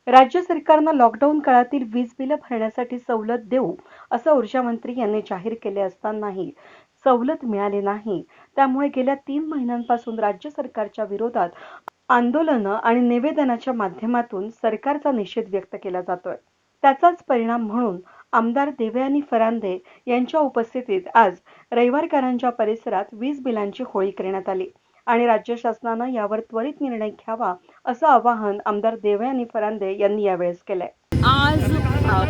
राज्य सरकारनं लॉकडाऊन काळातील वीज बिलं भरण्यासाठी सवलत देऊ असं ऊर्जा मंत्री यांनी जाहीर केले असतानाही सवलत मिळाली नाही. त्यामुळे गेल्या 3 महिन्यांपासून राज्य सरकारच्या विरोधात आंदोलनं आणि निवेदनाच्या माध्यमातून सरकारचा निषेध व्यक्त केला जातोय. त्याचाच परिणाम म्हणून आमदार देवयानी फरांदे यांच्या उपस्थितीत आज रविवारकरांच्या परिसरात वीज बिलांची होळी करण्यात आली आणि राज्य शासनानं यावर त्वरित निर्णय घ्यावा असं आवाहन आमदार देवयानी फरांदे यांनी यावेळेस केलंय. आज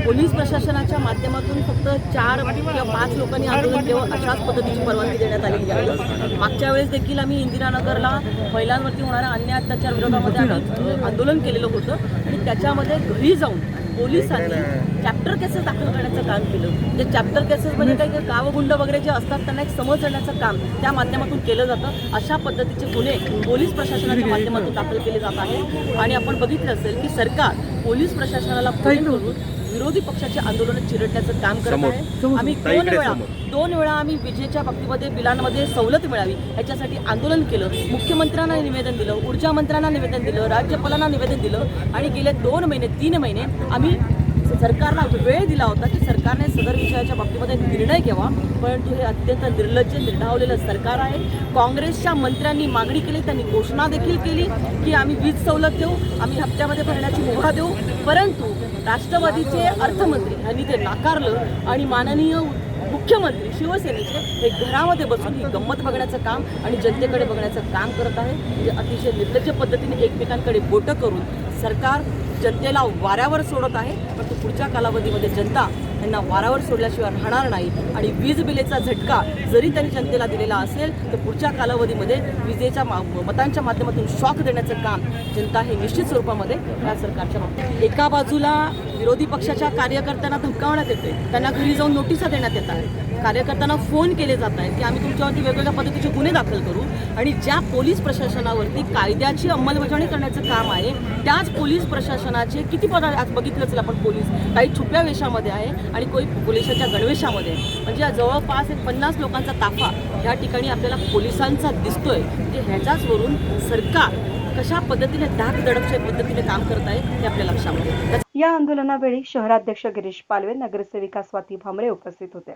पोलीस प्रशासनाच्या माध्यमातून फक्त 4 किंवा 5 लोकांनी आंदोलन केलं अशाच पद्धतीची परवानगी देण्यात आलेली आहे. मागच्या वेळेस देखील आम्ही इंदिरानगरला महिलांवरती होणाऱ्या अन्याय अत्याचार विरोधामध्ये आम्ही आंदोलन केलेलं होतं आणि त्याच्यामध्ये घरी जाऊन पोलिसांनी चॅप्टर केसेस दाखल करण्याचं काम केलं. म्हणजे चॅप्टर केसेस म्हणजे काही गावगुंड वगैरे जे असतात त्यांना एक समज देण्याचं काम त्या माध्यमातून केलं जातं. अशा पद्धतीचे गुन्हे पोलीस प्रशासनाच्या माध्यमातून दाखल केले जात आहे आणि आपण बघितलं असेल की सरकार पोलीस प्रशासनाला पुढे करून विरोधी पक्षाचे आंदोलन चिरडण्याचं काम करत आहे. आम्ही दोन वेळा आम्ही विजेच्या बाबतीमध्ये बिलांमध्ये सवलत मिळावी याच्यासाठी आंदोलन केलं. मुख्यमंत्र्यांना निवेदन दिलं, ऊर्जा मंत्र्यांना निवेदन दिलं, राज्यपालांना निवेदन दिलं आणि गेले 3 महिने आम्ही सरकारला वेळ दिला होता की सरकारने सदर विषयाच्या बाबतीमध्ये निर्णय घ्यावा. परंतु हे अत्यंत निर्लज्ज निर्ढावलेलं सरकार आहे. काँग्रेसच्या मंत्र्यांनी मागणी केली, त्यांनी घोषणा देखील केली की आम्ही वीज सवलत देऊ, आम्ही हप्त्यामध्ये भरण्याची मुभा देऊ. परंतु राष्ट्रवादीचे अर्थमंत्री यांनी ते नाकारलं आणि माननीय मुख्यमंत्री शिवसेनेचे हे घरामध्ये बसून ही गंमत बघण्याचं काम आणि जनतेकडे बघण्याचं काम करत आहे. म्हणजे अतिशय निर्लज्ज पद्धतीने एकमेकांकडे बोटं करून सरकार जनतेला वाऱ्यावर सोडत आहे. परंतु पुढच्या कालावधीमध्ये जनता यांना वाऱ्यावर सोडल्याशिवाय राहणार नाही आणि वीज बिलेचा झटका जरी त्यांनी जनतेला दिलेला असेल तर पुढच्या कालावधीमध्ये विजेच्या मतांच्या माध्यमातून शॉक देण्याचं काम जनता हे निश्चित स्वरूपामध्ये या सरकारच्या बाबतीत. एका बाजूला विरोधी पक्षाच्या कार्यकर्त्यांना धमकावण्यात येते, त्यांना घरी जाऊन नोटिसा देण्यात येत आहे, कार्यकर्त्यांना फोन केले जात आहेत की आम्ही तुमच्यावरती वेगवेगळ्या पद्धतीचे गुन्हे दाखल करू आणि ज्या पोलीस प्रशासनावरती कायद्याची अंमलबजावणी करण्याचं काम आहे त्याच पोलीस प्रशासनाचे किती पद आज बघितलं असेल आपण. पोलीस काही छुप्या वेशामध्ये आहे आणि कोणी पोलिसाच्या गणवेशामध्ये आहे. म्हणजे जवळपास 50 लोकांचा ताफा या ठिकाणी आपल्याला पोलिसांचा दिसतोय. म्हणजे ह्याच्याचवरून सरकार कशा पद्धतीने धाक दडपच्या पद्धतीने काम करत आहे हे आपल्या लक्षामध्ये. या आंदोलनावेळी शहराध्यक्ष गिरीश पालवे, नगरसेविका स्वाती भामरे उपस्थित होत्या.